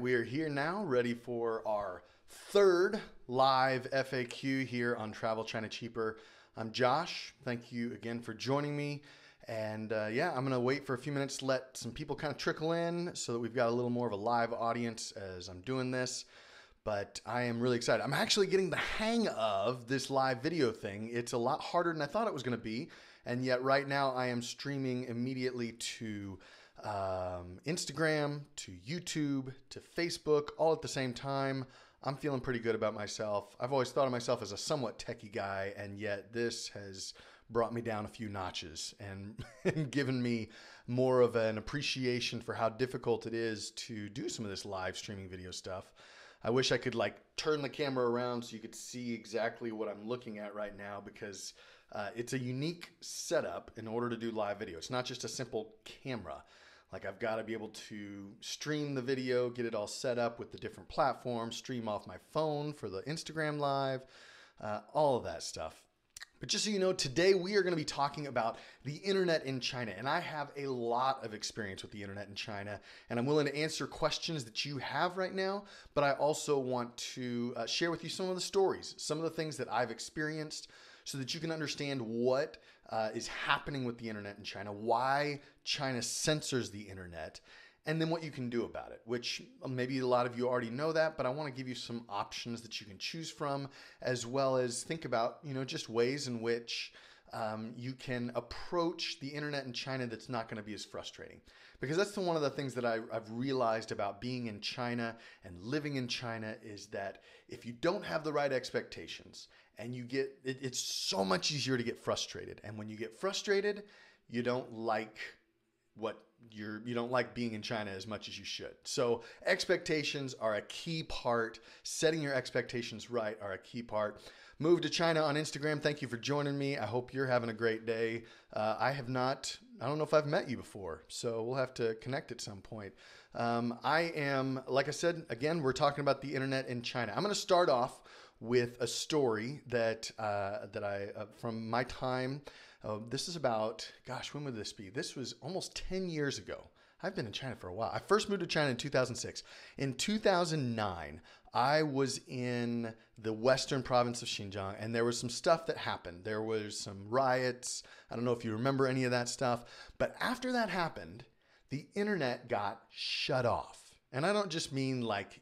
we are here now, ready for our third live FAQ here on Travel China Cheaper. I'm Josh. Thank you again for joining me. And yeah, I'm going to wait for a few minutes to let some people kind of trickle in so that we've got a little more of a live audience as I'm doing this. But I am really excited. I'm actually getting the hang of this live video thing. It's a lot harder than I thought it was going to be. And yet right now I am streaming immediately to Instagram, to YouTube, to Facebook, all at the same time. I'm feeling pretty good about myself. I've always thought of myself as a somewhat techie guy, and yet this has brought me down a few notches and given me more of an appreciation for how difficult it is to do some of this live streaming video stuff. I wish I could like turn the camera around so you could see exactly what I'm looking at right now, because it's a unique setup in order to do live video. It's not just a simple camera. Like, I've got to be able to stream the video, get it all set up with the different platforms, stream off my phone for the Instagram live, all of that stuff. But just so you know, today we are going to be talking about the internet in China. And I have a lot of experience with the internet in China, and I'm willing to answer questions that you have right now. But I also want to share with you some of the stories, some of the things that I've experienced, so that you can understand what is happening with the internet in China, why China censors the internet, and then what you can do about it, which maybe a lot of you already know that, but I want to give you some options that you can choose from, as well as think about, just ways in which you can approach the internet in China that's not going to be as frustrating. Because that's one of the things that I've realized about being in China and living in China, is that if you don't have the right expectations, and it's so much easier to get frustrated. And when you get frustrated, you don't like you don't like being in China as much as you should. So expectations are a key part. Setting your expectations right are a key part. Move to China on Instagram. Thank you for joining me. I hope you're having a great day. I don't know if I've met you before, so we'll have to connect at some point. I am, like I said, again, we're talking about the internet in China. I'm going to start off with a story that I from my time. This is about, gosh, when would this be? This was almost 10 years ago. I've been in China for a while. I first moved to China in 2006. In 2009, I was in the western province of Xinjiang, and there was some stuff that happened. There was some riots. I don't know if you remember any of that stuff. But after that happened, the internet got shut off. And I don't just mean like,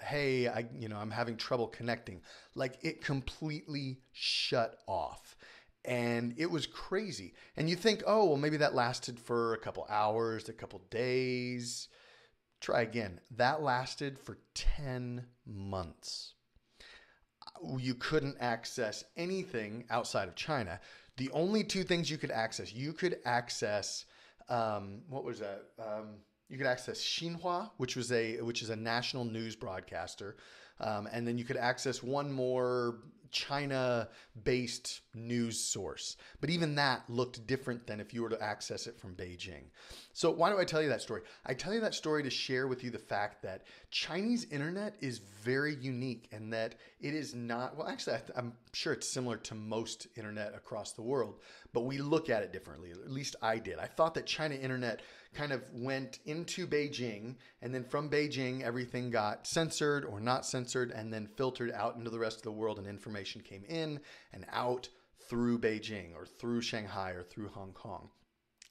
hey, I'm having trouble connecting. Like, it completely shut off. And it was crazy. And you think, oh, well, maybe that lasted for a couple hours, a couple days. Try again. That lasted for 10 months. You couldn't access anything outside of China. The only two things you could access, what was that? You could access Xinhua, which is a national news broadcaster, and then you could access one more China-based news source. But even that looked different than if you were to access it from Beijing. So why do I tell you that story? I tell you that story to share with you the fact that Chinese internet is very unique, and that it is not, well, actually, I'm sure it's similar to most internet across the world, but we look at it differently. At least I did. I thought that China internet kind of went into Beijing, and then from Beijing, everything got censored or not censored, and then filtered out into the rest of the world, and information came in and out through Beijing or through Shanghai or through Hong Kong.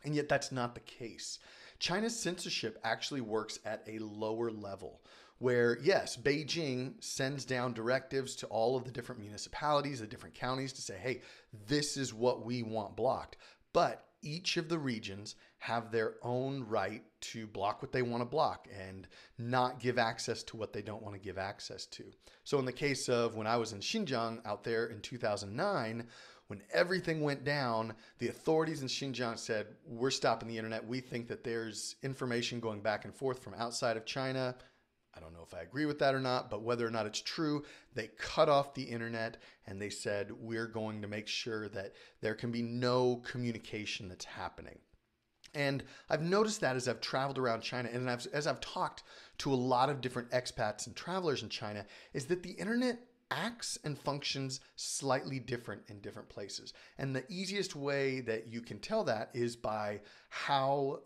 And yet that's not the case. China's censorship actually works at a lower level, where, yes, Beijing sends down directives to all of the different municipalities, the different counties, to say, hey, this is what we want blocked. But each of the regions have their own right to block what they want to block and not give access to what they don't want to give access to. So in the case of when I was in Xinjiang out there in 2009, when everything went down, the authorities in Xinjiang said, we're stopping the internet. We think that there's information going back and forth from outside of China. I don't know if I agree with that or not, but whether or not it's true, they cut off the internet, and they said, we're going to make sure that there can be no communication that's happening. And I've noticed that as I've traveled around China, and as I've talked to a lot of different expats and travelers in China, is that the internet acts and functions slightly different in different places. And the easiest way that you can tell that is by how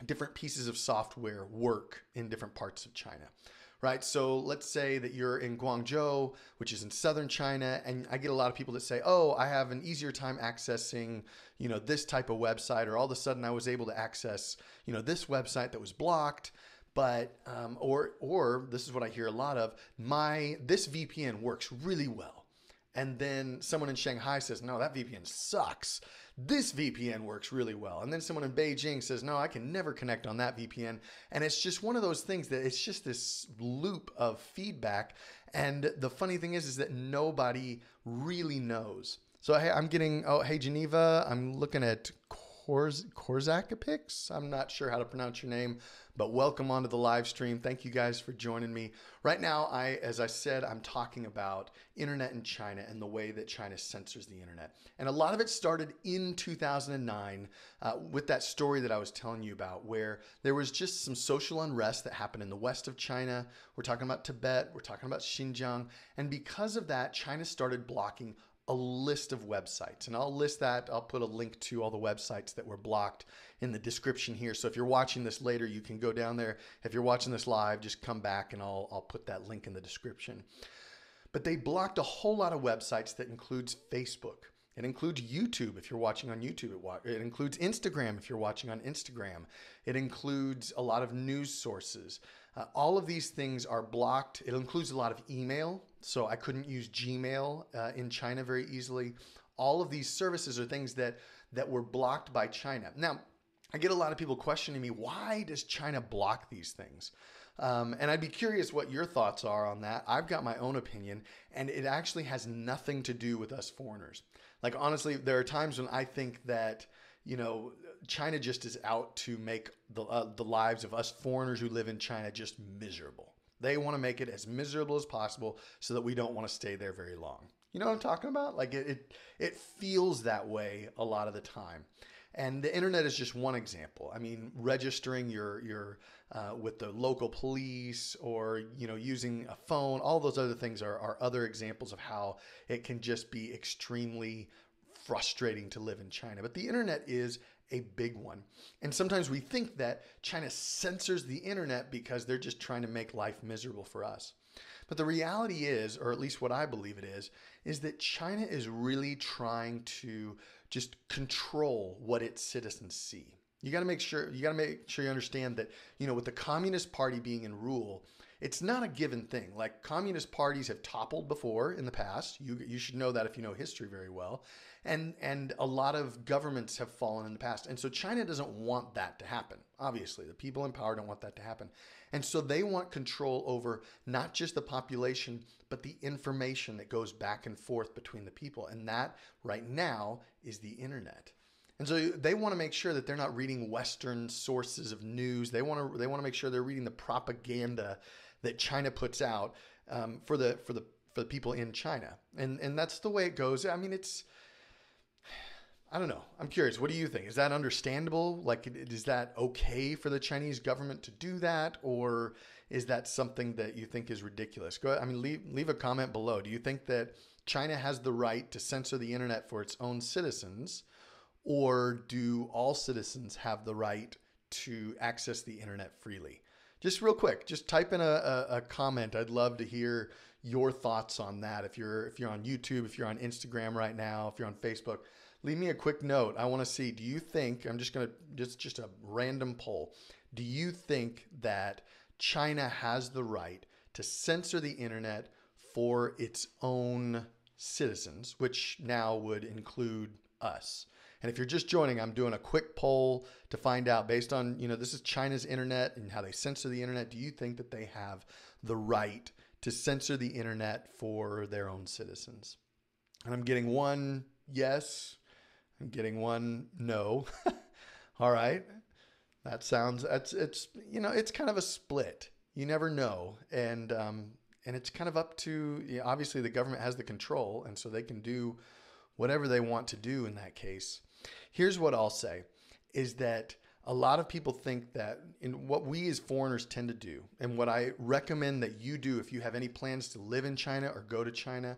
different pieces of software work in different parts of China. Right. So let's say that you're in Guangzhou, which is in southern China, and I get a lot of people that say, "Oh, I have an easier time accessing, this type of website," or all of a sudden I was able to access, this website that was blocked. But or this is what I hear a lot of: this VPN works really well. And then someone in Shanghai says, "No, that VPN sucks. This VPN works really well." And then someone in Beijing says, "No, I can never connect on that VPN." And it's just one of those things that it's just this loop of feedback. And the funny thing is that nobody really knows. So hey, hey Geneva, I'm looking at Korzakapix. I'm not sure how to pronounce your name, but welcome onto the live stream. Thank you guys for joining me. Right now, as I said, I'm talking about internet in China and the way that China censors the internet. And a lot of it started in 2009 with that story that I was telling you about, where there was just some social unrest that happened in the west of China. We're talking about Tibet, we're talking about Xinjiang. And because of that, China started blocking a list of websites, and I'll list that. I'll put a link to all the websites that were blocked in the description here. So if you're watching this later, you can go down there. If you're watching this live, just come back and I'll put that link in the description. But they blocked a whole lot of websites that includes Facebook. It includes YouTube if you're watching on YouTube. It includes Instagram if you're watching on Instagram. It includes a lot of news sources. All of these things are blocked. It includes a lot of email. So I couldn't use Gmail in China very easily. All of these services are things that were blocked by China. Now, I get a lot of people questioning me, why does China block these things? And I'd be curious what your thoughts are on that. I've got my own opinion, and it actually has nothing to do with us foreigners. Like, honestly, there are times when I think that, China just is out to make the lives of us foreigners who live in China just miserable. They want to make it as miserable as possible so that we don't want to stay there very long. You know what I'm talking about? Like it feels that way a lot of the time. And the internet is just one example. I mean, registering your with the local police, or using a phone, all those other things are other examples of how it can just be extremely frustrating to live in China. But the internet is a big one. And sometimes we think that China censors the internet because they're just trying to make life miserable for us. But the reality is, or at least what I believe it is that China is really trying to just control what its citizens see. You got to make sure you understand that, with the Communist Party being in rule, it's not a given thing. Like, communist parties have toppled before in the past. You should know that if you know history very well. And a lot of governments have fallen in the past. And so China doesn't want that to happen. Obviously, the people in power don't want that to happen. And so they want control over not just the population, but the information that goes back and forth between the people. And that right now is the internet. And so they want to make sure that they're not reading Western sources of news. They want to make sure they're reading the propaganda that China puts out for the people in China. And that's the way it goes. I mean, I don't know. I'm curious. What do you think? Is that understandable? Like, is that okay for the Chinese government to do that? Or is that something that you think is ridiculous? Go ahead. I mean, leave a comment below. Do you think that China has the right to censor the internet for its own citizens? Or do all citizens have the right to access the internet freely? Just real quick, just type in a comment. I'd love to hear your thoughts on that. If you're on YouTube, if you're on Instagram right now, if you're on Facebook, leave me a quick note. I want to see, do you think, I'm just going to, just a random poll. Do you think that China has the right to censor the internet for its own citizens, which now would include us? And if you're just joining, I'm doing a quick poll to find out, based on, this is China's internet and how they censor the internet. Do you think that they have the right to censor the internet for their own citizens? And I'm getting one yes. I'm getting one no. All right. It's kind of a split. You never know. And it's kind of up to, obviously the government has the control, and so they can do whatever they want to do in that case. Here's what I'll say, is that a lot of people think that in what we as foreigners tend to do, and what I recommend that you do if you have any plans to live in China or go to China,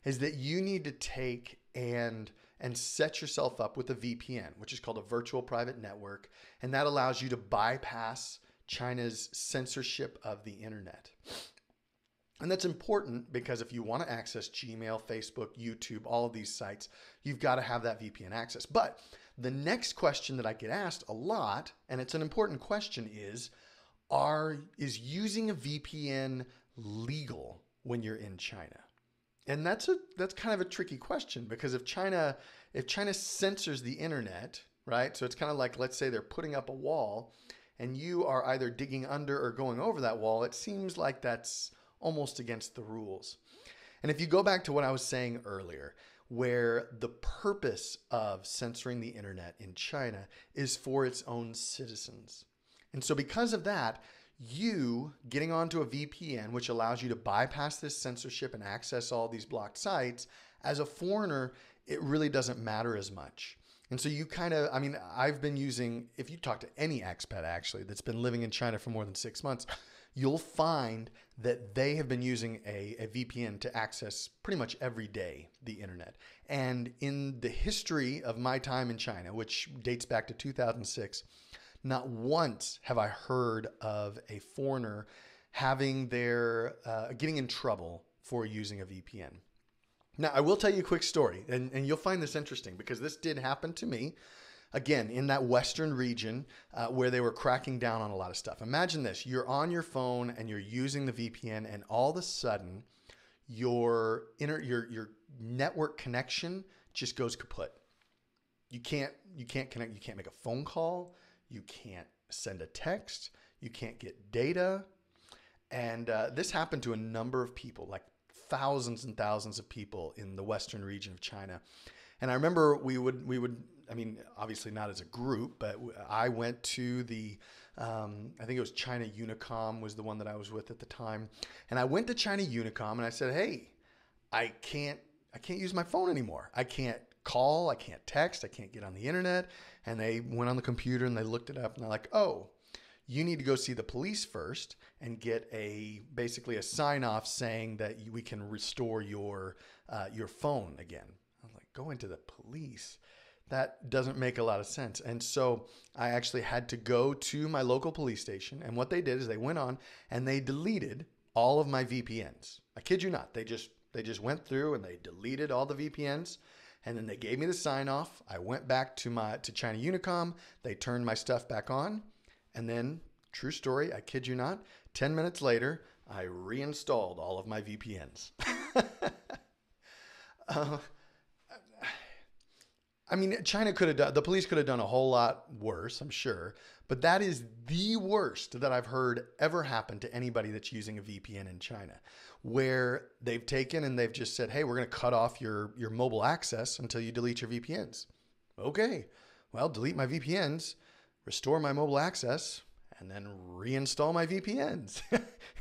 is that you need to take and and set yourself up with a VPN, which is called a virtual private network. And that allows you to bypass China's censorship of the internet. And that's important because if you want to access Gmail, Facebook, YouTube, all of these sites, you've got to have that VPN access. But the next question that I get asked a lot, and it's an important question, is using a VPN legal when you're in China? And that's kind of a tricky question, because if China censors the internet, right? So it's kind of like, let's say they're putting up a wall and you are either digging under or going over that wall, it seems like that's almost against the rules. And if you go back to what I was saying earlier, where the purpose of censoring the internet in China is for its own citizens. And so because of that, you getting onto a VPN, which allows you to bypass this censorship and access all these blocked sites, as a foreigner, it really doesn't matter as much. And so you kind of, I've been using, if you talk to any expat actually that's been living in China for more than 6 months, you'll find that they have been using a VPN to access pretty much every day the internet. And in the history of my time in China, which dates back to 2006, not once have I heard of a foreigner having getting in trouble for using a VPN. Now, I will tell you a quick story, and you'll find this interesting because this did happen to me, again, in that Western region where they were cracking down on a lot of stuff. Imagine this. You're on your phone and you're using the VPN, and all of a sudden, your network connection just goes kaput. You can't connect. You can't make a phone call. You can't send a text. You can't get data. And this happened to a number of people, like thousands and thousands of people in the Western region of China. And I remember we would, obviously not as a group, but I went to I think it was China Unicom was the one that I was with at the time. And I went to China Unicom and I said, hey, I can't use my phone anymore. I can't call, I can't text, I can't get on the internet. And they went on the computer and they looked it up and they're like, oh, you need to go see the police first and get basically a sign off saying that we can restore your phone again. I was like, going to the police? That doesn't make a lot of sense. And so I actually had to go to my local police station. And what they did is they went on and they deleted all of my VPNs. I kid you not. They just went through and they deleted all the VPNs. And then they gave me the sign off. I went back to China Unicom. They turned my stuff back on. And then, true story, I kid you not, 10 minutes later, I reinstalled all of my VPNs. China the police could have done a whole lot worse, I'm sure. But that is the worst that I've heard ever happen to anybody that's using a VPN in China, where they've taken and they've just said, hey, we're going to cut off your mobile access until you delete your VPNs. Okay, well, delete my VPNs, restore my mobile access, and then reinstall my VPNs.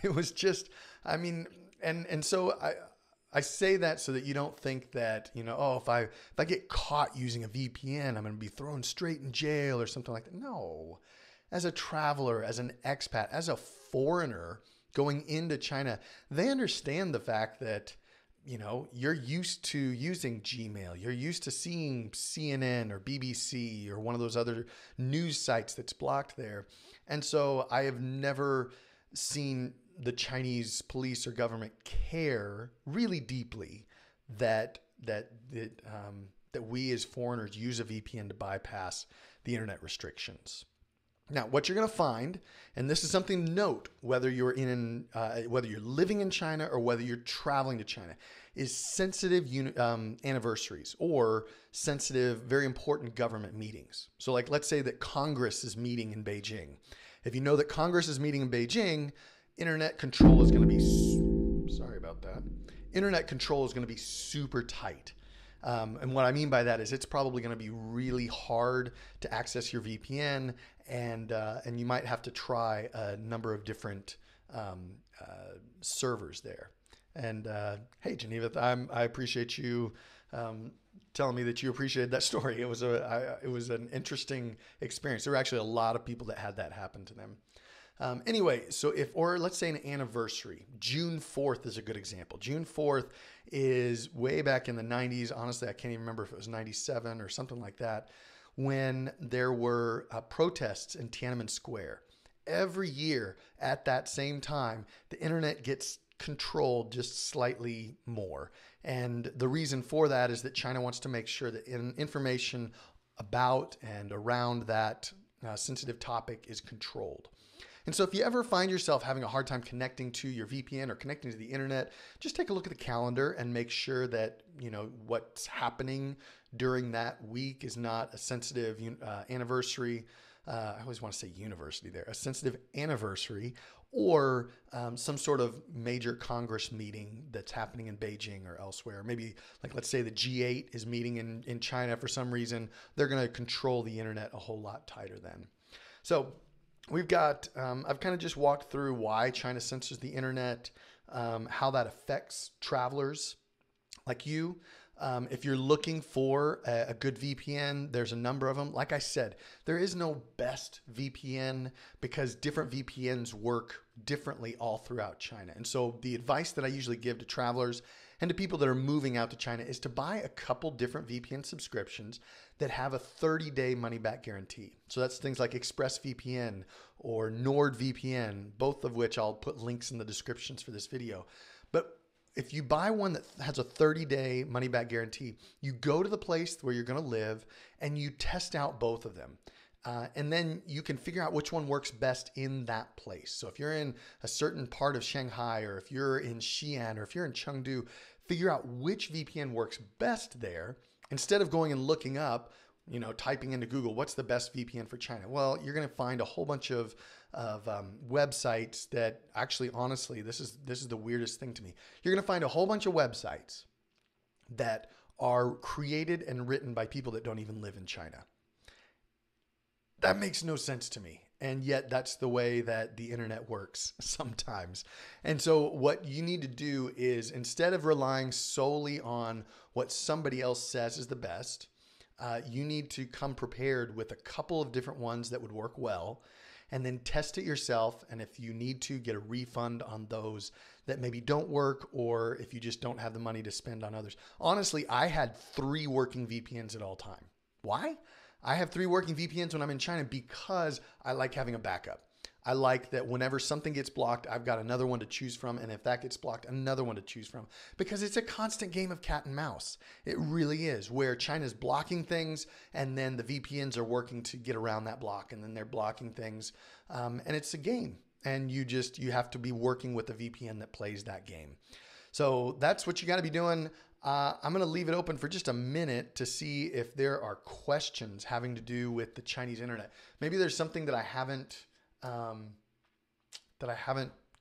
It was just, and so I say that so that you don't think that, if I get caught using a VPN, I'm going to be thrown straight in jail or something like that. No. As a traveler, as an expat, as a foreigner going into China, they understand the fact that, you're used to using Gmail. You're used to seeing CNN or BBC or one of those other news sites that's blocked there. And so I have never seen the Chinese police or government care really deeply that we as foreigners use a VPN to bypass the internet restrictions. Now, what you're going to find, and this is something to note, whether you're living in China or whether you're traveling to China, is sensitive anniversaries or sensitive, very important government meetings. So, like, let's say that Congress is meeting in Beijing. If you know that Congress is meeting in Beijing, internet control is going to be, sorry about that, internet control is going to be super tight. And what I mean by that is it's probably going to be really hard to access your VPN, and you might have to try a number of different servers there. And hey, Geneva, I appreciate you telling me that you appreciated that story. It was an interesting experience. There were actually a lot of people that had that happen to them. Anyway, so or let's say an anniversary, June 4th is a good example. June 4th is way back in the 90s. Honestly, I can't even remember if it was 97 or something like that, when there were protests in Tiananmen Square. Every year at that same time, the internet gets controlled just slightly more. And the reason for that is that China wants to make sure that information about and around that sensitive topic is controlled. And so if you ever find yourself having a hard time connecting to your VPN or connecting to the internet, just take a look at the calendar and make sure that, what's happening during that week is not a sensitive anniversary. I always want to say university there, a sensitive anniversary, or some sort of major Congress meeting that's happening in Beijing or elsewhere. Maybe, like, let's say the G8 is meeting in China for some reason. They're going to control the internet a whole lot tighter then. So we've got, I've kind of just walked through why China censors the internet, how that affects travelers like you. If you're looking for a good VPN, there's a number of them. Like I said, there is no best VPN because different VPNs work differently all throughout China. And so the advice that I usually give to travelers and to people that are moving out to China is to buy a couple different VPN subscriptions that have a 30-day money-back guarantee. So that's things like ExpressVPN or NordVPN, both of which I'll put links in the descriptions for this video. But if you buy one that has a 30-day money-back guarantee, you go to the place where you're going to live and you test out both of them. And then you can figure out which one works best in that place. So if you're in a certain part of Shanghai, or if you're in Xi'an, or if you're in Chengdu, figure out which VPN works best there instead of going and looking up, typing into Google, what's the best VPN for China? Well, you're going to find a whole bunch of websites that actually, honestly, this is the weirdest thing to me. You're going to find a whole bunch of websites that are created and written by people that don't even live in China. That makes no sense to me. And yet that's the way that the internet works sometimes. And so what you need to do is, instead of relying solely on what somebody else says is the best, you need to come prepared with a couple of different ones that would work well, and then test it yourself. And if you need to, get a refund on those that maybe don't work, or if you just don't have the money to spend on others. Honestly, I had 3 working VPNs at all time. Why? I have 3 working VPNs when I'm in China because I like having a backup. I like that whenever something gets blocked, I've got another one to choose from. And if that gets blocked, another one to choose from, because it's a constant game of cat and mouse. It really is, where China's blocking things and then the VPNs are working to get around that block, and then they're blocking things. And it's a game, and you have to be working with a VPN that plays that game. So that's what you got to be doing. I'm going to leave it open for just a minute to see if there are questions having to do with the Chinese internet. Maybe there's something that I haven't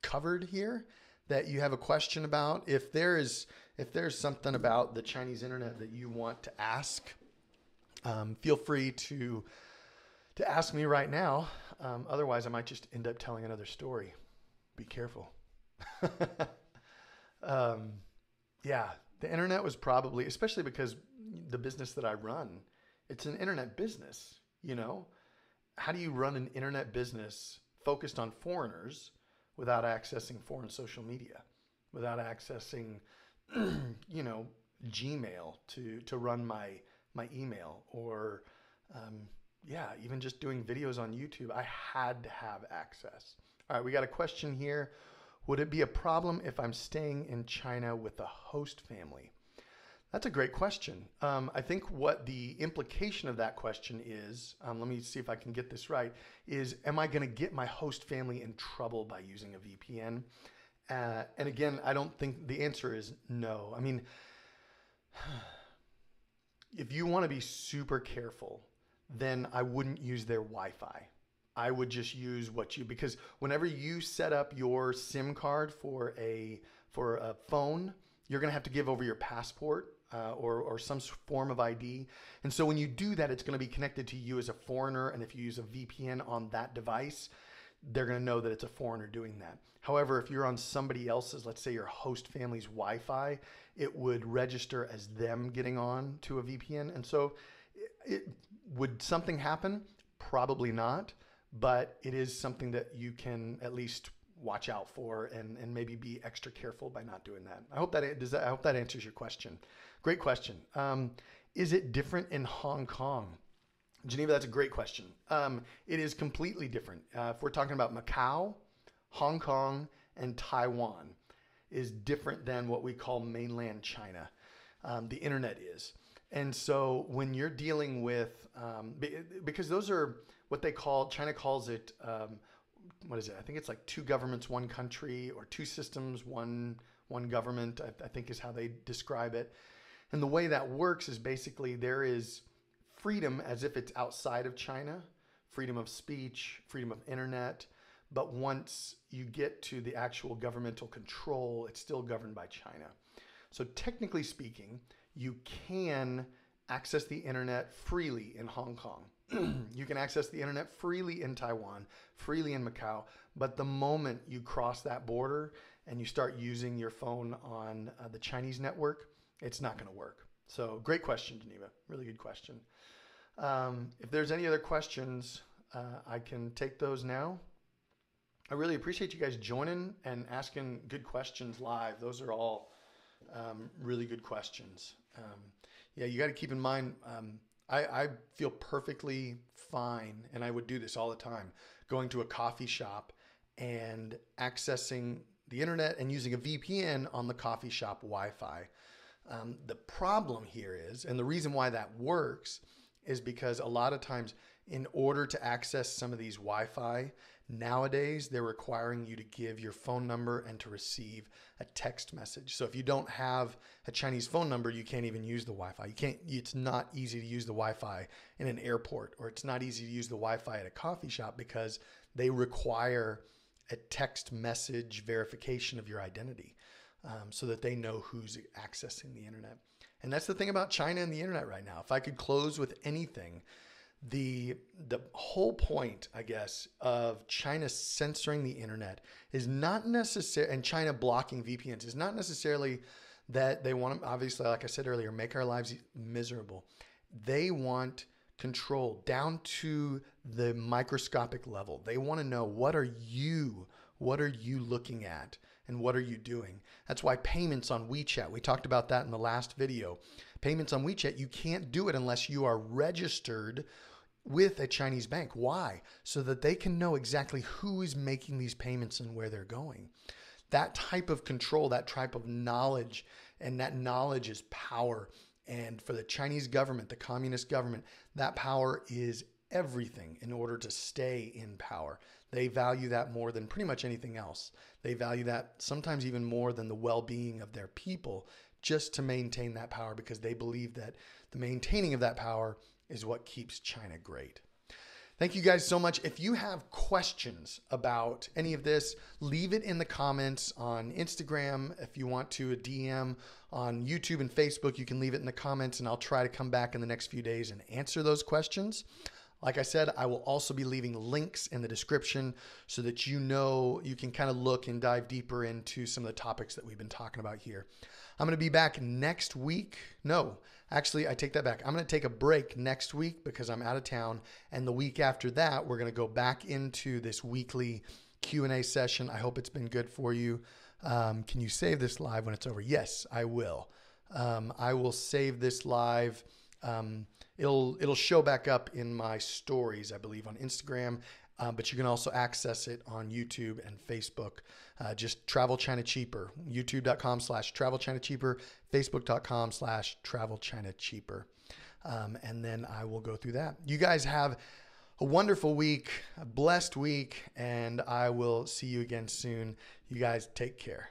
covered here that you have a question about. If there's something about the Chinese internet that you want to ask, feel free to ask me right now. Otherwise, I might just end up telling another story. Be careful. Yeah, the internet was probably, especially because the business that I run, it's an internet business, How do you run an internet business focused on foreigners without accessing foreign social media, without accessing, Gmail to run my email, or, even just doing videos on YouTube? I had to have access. All right, we got a question here. Would it be a problem if I'm staying in China with a host family? That's a great question. I think what the implication of that question is, let me see if I can get this right, is, am I going to get my host family in trouble by using a VPN? And again, I don't think the answer is no. I mean, if you want to be super careful, then I wouldn't use their Wi-Fi. I would just use because whenever you set up your SIM card for a phone, you're going to have to give over your passport or some form of ID. And so when you do that, it's going to be connected to you as a foreigner. And if you use a VPN on that device, they're going to know that it's a foreigner doing that. However, if you're on somebody else's, let's say your host family's Wi-Fi, it would register as them getting on to a VPN. And so would something happen? Probably not. but it is something that you can at least watch out for and maybe be extra careful by not doing that. I hope that answers your question. Great question. Is it different in Hong Kong? Geneva, that's a great question. It is completely different. If we're talking about Macau, Hong Kong, and Taiwan is different than what we call mainland China. The internet is. And so when you're dealing with, because those are what they call, China calls it, what is it? I think it's like two governments, one country, or two systems, one government, I think is how they describe it. And the way that works is basically there is freedom as if it's outside of China, freedom of speech, freedom of internet. But once you get to the actual governmental control, it's still governed by China. So technically speaking, you can access the internet freely in Hong Kong. You can access the internet freely in Taiwan, freely in Macau. But the moment you cross that border and you start using your phone on the Chinese network, it's not going to work. So great question, Geneva. Really good question. If there's any other questions, I can take those now. I really appreciate you guys joining and asking good questions live. Those are all really good questions. Yeah, you got to keep in mind, I feel perfectly fine, and I would do this all the time, going to a coffee shop and accessing the internet and using a VPN on the coffee shop Wi-Fi. The problem here is, and the reason why that works, is because a lot of times in order to access some of these Wi-Fi, nowadays they're requiring you to give your phone number and to receive a text message. So if you don't have a Chinese phone number, you can't even use the Wi-Fi. It's not easy to use the Wi-Fi in an airport, or it's not easy to use the Wi-Fi at a coffee shop because they require a text message verification of your identity so that they know who's accessing the internet. And that's the thing about China and the internet right now. If I could close with anything, the whole point, I guess, of China censoring the internet is not necessarily, and China blocking VPNs is not necessarily that they want to, obviously, like I said earlier, make our lives miserable. They want control down to the microscopic level. They want to know, what are you looking at? And what are you doing? That's why payments on WeChat, we talked about that in the last video. Payments on WeChat, you can't do it unless you are registered with a Chinese bank. Why? So that they can know exactly who is making these payments and where they're going. That type of control, that type of knowledge, and that knowledge is power. And for the Chinese government, the communist government, that power is everything in order to stay in power. They value that more than pretty much anything else. They value that sometimes even more than the well-being of their people, just to maintain that power, because they believe that the maintaining of that power is what keeps China great. Thank you guys so much. If you have questions about any of this, leave it in the comments on Instagram. If you want to, a DM on YouTube and Facebook, you can leave it in the comments, and I'll try to come back in the next few days and answer those questions. Like I said, I will also be leaving links in the description so that you can kind of look and dive deeper into some of the topics that we've been talking about here. I'm going to be back next week. No, actually, I take that back. I'm going to take a break next week because I'm out of town. And the week after that, we're going to go back into this weekly Q&A session. I hope it's been good for you. Can you save this live when it's over? Yes, I will. I will save this live. It'll show back up in my stories, I believe, on Instagram, but you can also access it on YouTube and Facebook. Just Travel China Cheaper, youtube.com/Travel China Cheaper, facebook.com/Travel China Cheaper. And then I will go through that. You guys have a wonderful week, a blessed week, and I will see you again soon. You guys take care.